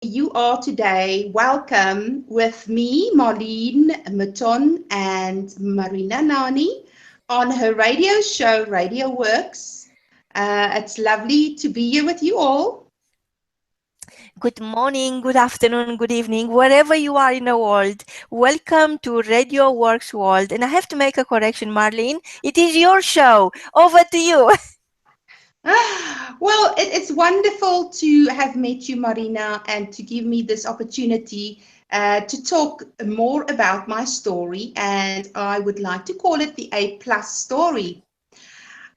you are today. Welcome with me, Marlene, Mouton, and Marina Nani on her radio show, Radio Works. It's lovely to be here with you all. Good morning, good afternoon, good evening, wherever you are in the world. Welcome to Radio Works World. And I have to make a correction, Marlene. It is your show. Over to you. Well, it's wonderful to have met you, Marina, and to give me this opportunity to talk more about my story. And I would like to call it the A plus story.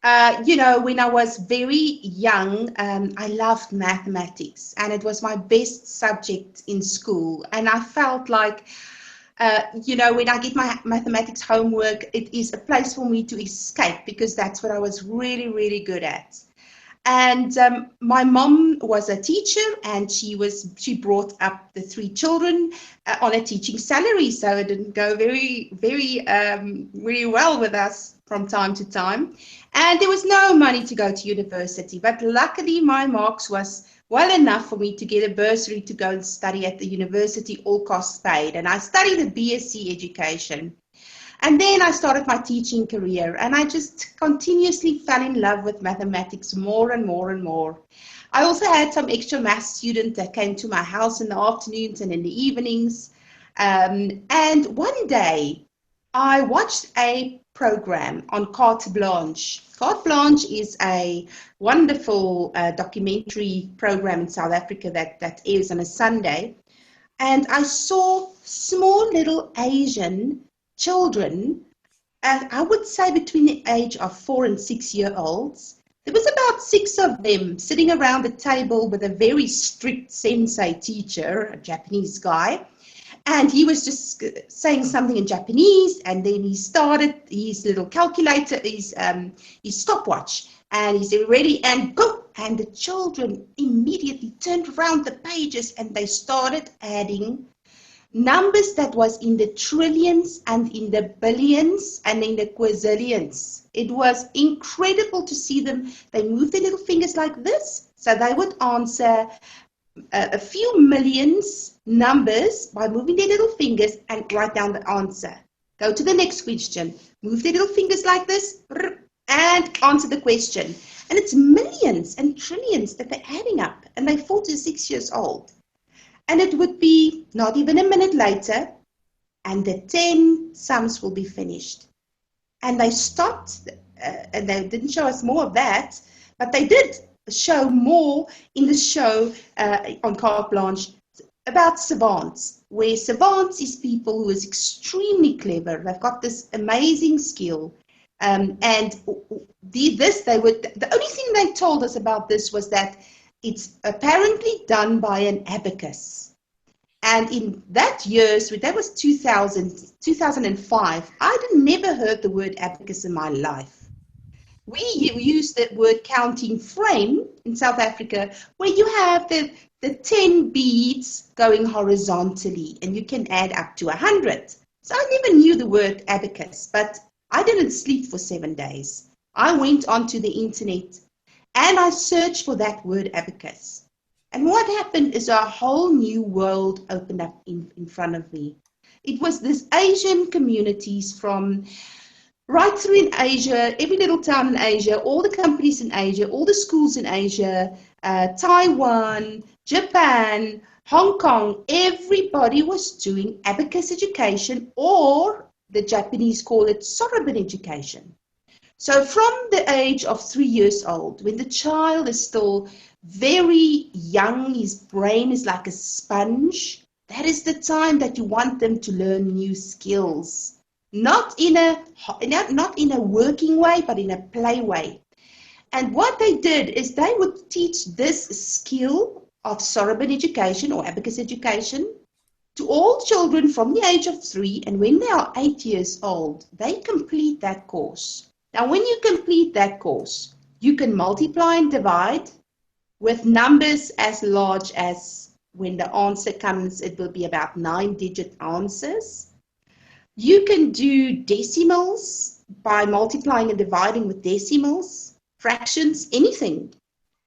When I was very young, I loved mathematics, and it was my best subject in school. And I felt like, when I get my mathematics homework, it is a place for me to escape because that's what I was really, really good at. And my mom was a teacher, and she brought up the three children on a teaching salary, so it didn't go very well with us from time to time. And there was no money to go to university, but luckily my marks was well enough for me to get a bursary to go and study at the university, all costs paid. And I studied a BSc education. And then I started my teaching career, and I just continuously fell in love with mathematics more and more and more. I also had some extra math students that came to my house in the afternoons and in the evenings. And one day I watched a program on Carte Blanche. Carte Blanche is a wonderful documentary program in South Africa that airs on a Sunday. And I saw small little Asian children, I would say between the age of 4 and 6 year olds. There was about six of them sitting around the table with a very strict sensei teacher, a Japanese guy. And he was just saying something in Japanese, and then he started his little calculator, his stopwatch, and he said, ready, and go. And the children immediately turned around the pages, and they started adding numbers that was in the trillions and in the billions and in the quazillions. It was incredible to see them. They moved their little fingers like this, so they would answer a few millions numbers by moving their little fingers and write down the answer. Go to the next question. Move their little fingers like this and answer the question. And it's millions and trillions that they're adding up, and they're 4 to 6 years old. And it would be not even a minute later, and the 10 sums will be finished. And they stopped, and they didn't show us more of that, but they did show more in the show on Carte Blanche about savants, where savants is people who is extremely clever. They've got this amazing skill. The only thing they told us about this was that it's apparently done by an abacus. And in that was 2005, I'd never heard the word abacus in my life. We use the word counting frame in South Africa, where you have the 10 beads going horizontally, and you can add up to 100. So I never knew the word abacus, but I didn't sleep for 7 days. I went onto the internet and I searched for that word abacus. And what happened is a whole new world opened up in front of me. It was this Asian communities from right through in Asia, every little town in Asia, all the companies in Asia, all the schools in Asia, Taiwan, Japan, Hong Kong, everybody was doing abacus education, or the Japanese call it soroban education. So from the age of 3 years old, when the child is still very young, his brain is like a sponge, that is the time that you want them to learn new skills. Not in a working way, but in a play way. And what they did is they would teach this skill of soroban education or abacus education to all children from the age of 3, and when they are 8 years old, they complete that course. Now, when you complete that course, you can multiply and divide with numbers as large as, when the answer comes, it will be about 9-digit answers. You can do decimals by multiplying and dividing with decimals, fractions, anything.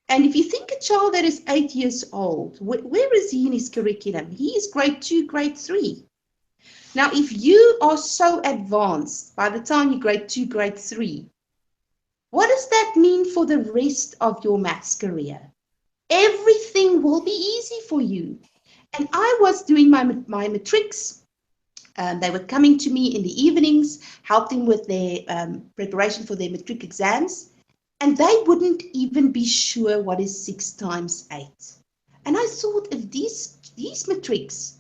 And if you think a child that is 8 years old, where is he in his curriculum? He is grade 2, grade 3. Now, if you are so advanced by the time you grade 2, grade 3, what does that mean for the rest of your maths career? Everything will be easy for you. And I was doing my matrics. They were coming to me in the evenings, helping with their preparation for their matric exams. And they wouldn't even be sure what is 6 times 8. And I thought if these matrics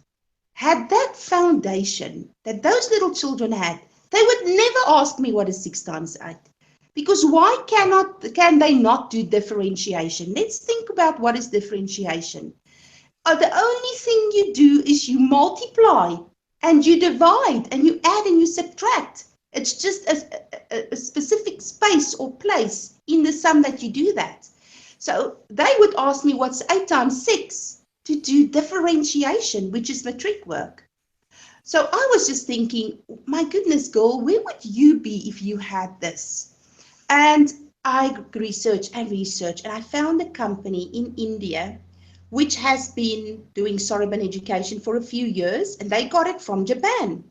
had that foundation that those little children had, they would never ask me what is 6 times 8. Because why can they not do differentiation? Let's think about what is differentiation. The only thing you do is you multiply and you divide and you add and you subtract. It's just a specific space or place in the sum that you do that. So they would ask me what's 8 times 6 to do differentiation, which is matric work. So I was just thinking, my goodness, girl, where would you be if you had this? And I researched and I found a company in India which has been doing Soroban education for a few years, and they got it from Japan.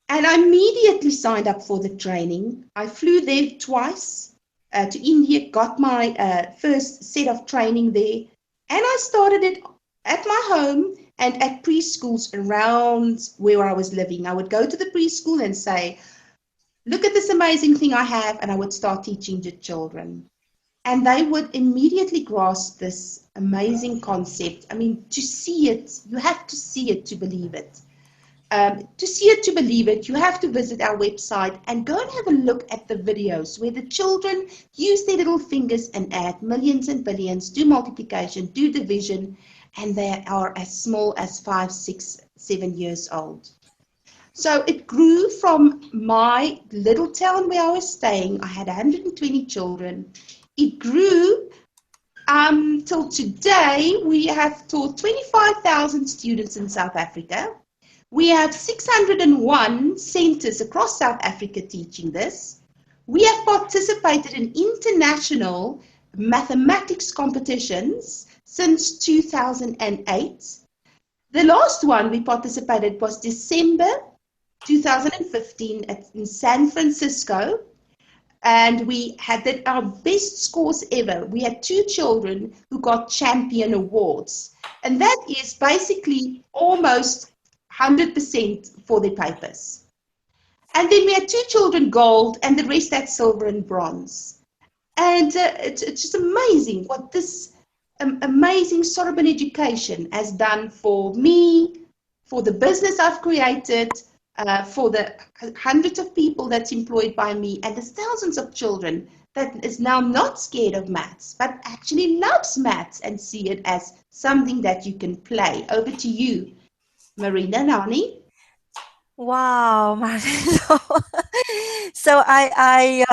And I immediately signed up for the training. I flew there twice to India, got my first set of training there, and I started it at my home and at preschools around where I was living. I would go to the preschool and say, look at this amazing thing I have, and I would start teaching the children. And they would immediately grasp this amazing concept. I mean, to see it, you have to see it to believe it. To see it to believe it, you have to visit our website and go and have a look at the videos where the children use their little fingers and add millions and billions, do multiplication, do division, and they are as small as 5, 6, 7 years old. So it grew from my little town where I was staying. I had 120 children. It grew till today. We have taught 25,000 students in South Africa. We have 601 centers across South Africa teaching this. We have participated in international mathematics competitions since 2008. The last one we participated was December 2015 in San Francisco, and we had our best scores ever. We had 2 children who got champion awards, and that is basically almost 100% for their papers. And then we had 2 children gold, and the rest had silver and bronze. And it's just amazing what this amazing Soroban education has done for me, for the business I've created, for the hundreds of people that's employed by me, and the thousands of children that is now not scared of maths, but actually loves maths and see it as something that you can play. Over to you, Marina, Nani. Wow, Marlene. So I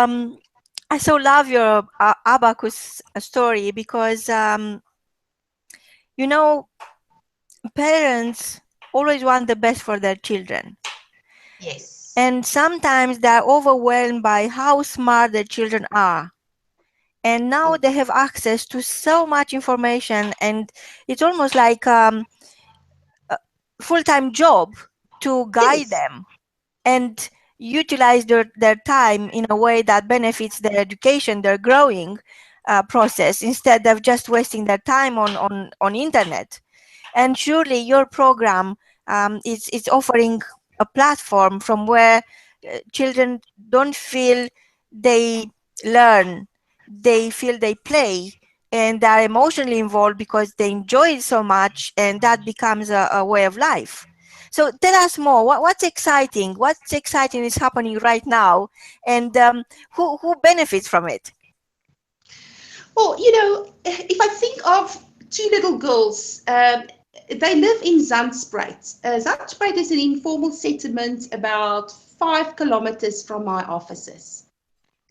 so love your Abacus story because you know, parents always want the best for their children. Yes. And sometimes they're overwhelmed by how smart their children are. And now they have access to so much information, and it's almost like a full-time job to guide them and utilize their time in a way that benefits their education, their growing process, instead of just wasting their time on internet. And surely your program is offering a platform from where children don't feel they learn, they feel they play, and they are emotionally involved because they enjoy it so much, and that becomes a way of life. So tell us more. What's exciting? What's exciting is happening right now, and who benefits from it? Well, you know, if I think of 2 little girls, they live in Zandspruit. Zandspruit is an informal settlement about 5 kilometers from my offices.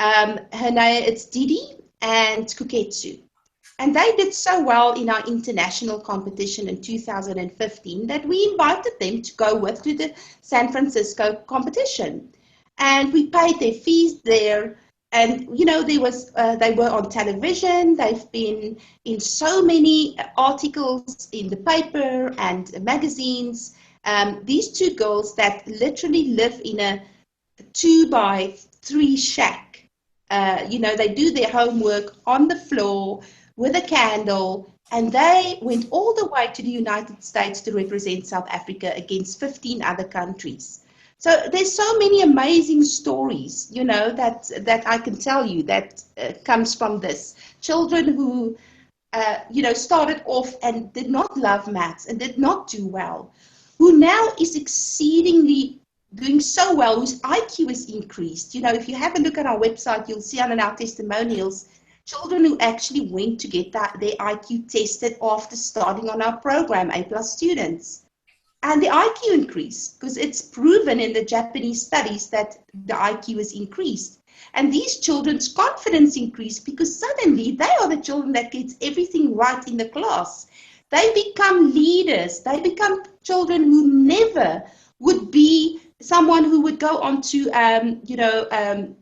Her name, it's Didi and Kuketsu. And they did so well in our international competition in 2015 that we invited them to go with to the San Francisco competition. And we paid their fees there. And they were on television. They've been in so many articles in the paper and magazines. These two girls that literally live in a 2 by 3 shack. They do their homework on the floor with a candle, and they went all the way to the United States to represent South Africa against 15 other countries. So there's so many amazing stories, that I can tell you that comes from this. Children who, started off and did not love maths and did not do well, who now is exceedingly doing so well, whose IQ is increased. If you have a look at our website, you'll see on our testimonials, children who actually went to get their IQ tested after starting on our program, A+ students. And the IQ increased because it's proven in the Japanese studies that the IQ is increased. And these children's confidence increased because suddenly they are the children that gets everything right in the class. They become leaders. They become children who never would be someone who would go on to,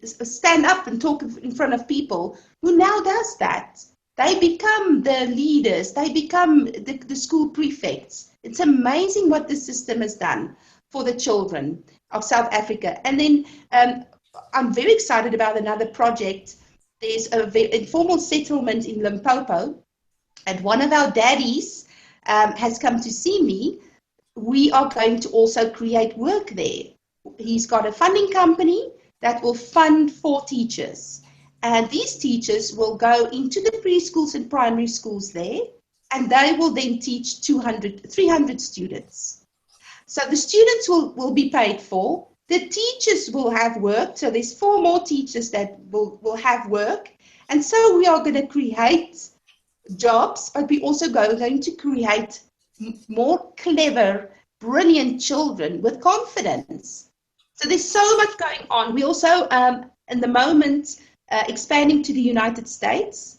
stand up and talk in front of people, who now does that. They become the leaders. They become the school prefects. It's amazing what the system has done for the children of South Africa. And then I'm very excited about another project. There's an informal settlement in Limpopo, and one of our daddies has come to see me. We are going to also create work there. He's got a funding company that will fund 4 teachers. And these teachers will go into the preschools and primary schools there, and they will then teach 300 students. So the students will be paid for. The teachers will have work. So there's 4 more teachers that will have work. And so we are going to create jobs, but we're also going to create more clever, brilliant children with confidence. So there's so much going on. We also, in the moment, expanding to the United States.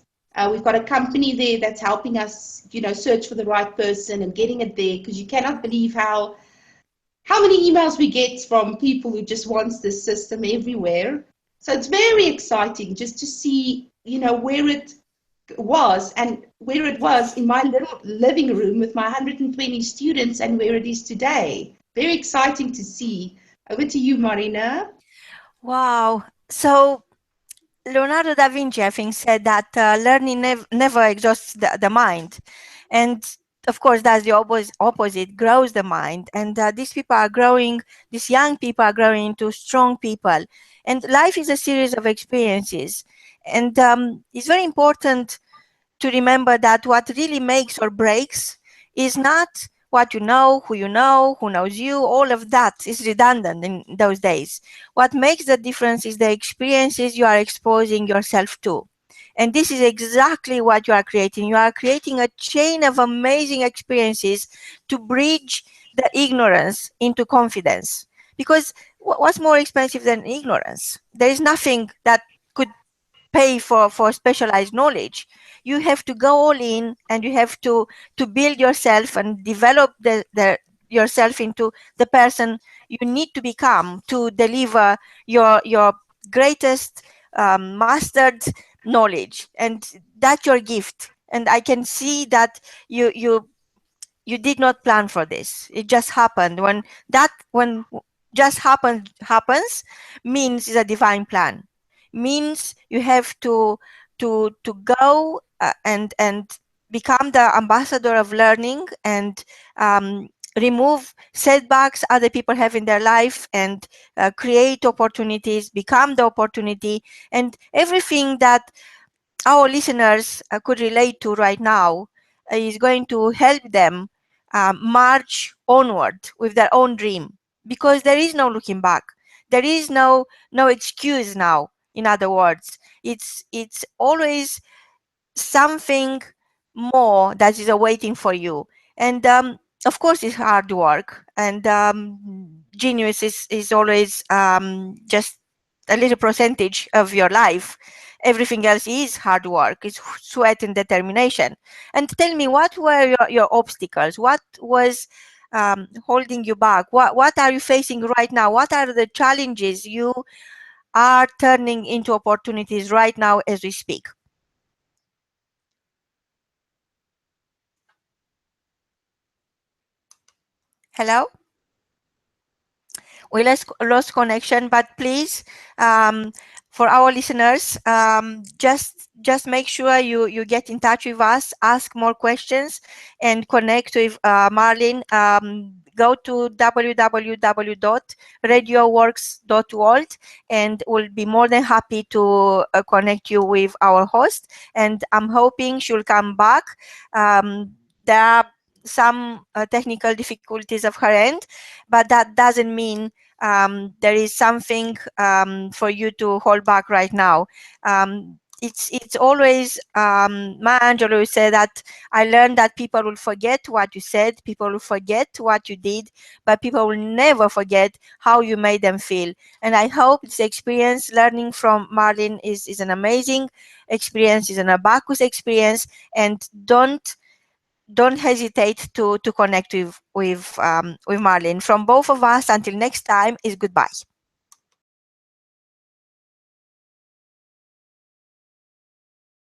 We've got a company there that's helping us, search for the right person and getting it there, because you cannot believe how many emails we get from people who just wants this system everywhere. So it's very exciting just to see, where it was in my little living room with my 120 students and where it is today. Very exciting to see. Over to you, Marina. Wow. So Leonardo da Vinci, I think, said that learning never exhausts the mind. And of course, that's the opposite, grows the mind. And these young people are growing into strong people. And life is a series of experiences. And it's very important to remember that what really makes or breaks is not what you know, who knows you, all of that is redundant in those days. What makes the difference is the experiences you are exposing yourself to. And this is exactly what you are creating. You are creating a chain of amazing experiences to bridge the ignorance into confidence. Because what's more expensive than ignorance? There is nothing that could pay for specialized knowledge. You have to go all in, and you have to build yourself and develop yourself into the person you need to become to deliver your greatest mastered knowledge. And that's your gift. And I can see that you did not plan for this. It just happened. When just happens means it's a divine plan. Means you have to go and become the ambassador of learning, and remove setbacks other people have in their life, and create opportunities, become the opportunity. And everything that our listeners could relate to right now is going to help them march onward with their own dream, because there is no looking back. There is no excuse now. In other words, it's always something more that is awaiting for you. And of course, it's hard work, and genius is always just a little percentage of your life. Everything else is hard work, it's sweat and determination. And tell me, what were your obstacles? What was holding you back? What are you facing right now? What are the challenges you are turning into opportunities right now as we speak. Hello? We lost connection, but please, for our listeners, just make sure you get in touch with us, ask more questions, and connect with Marlene. Go to www.radioworks.world, and we'll be more than happy to connect you with our host. And I'm hoping she'll come back. There are some technical difficulties of her end, but that doesn't mean there is something for you to hold back right now. It's always Maya Angelou said that I learned that people will forget what you said, people will forget what you did, but people will never forget how you made them feel. And I hope this experience, learning from Marlene, is an amazing experience, is an Abacus experience, and don't hesitate to connect with Marlene. From both of us, until next time, is goodbye.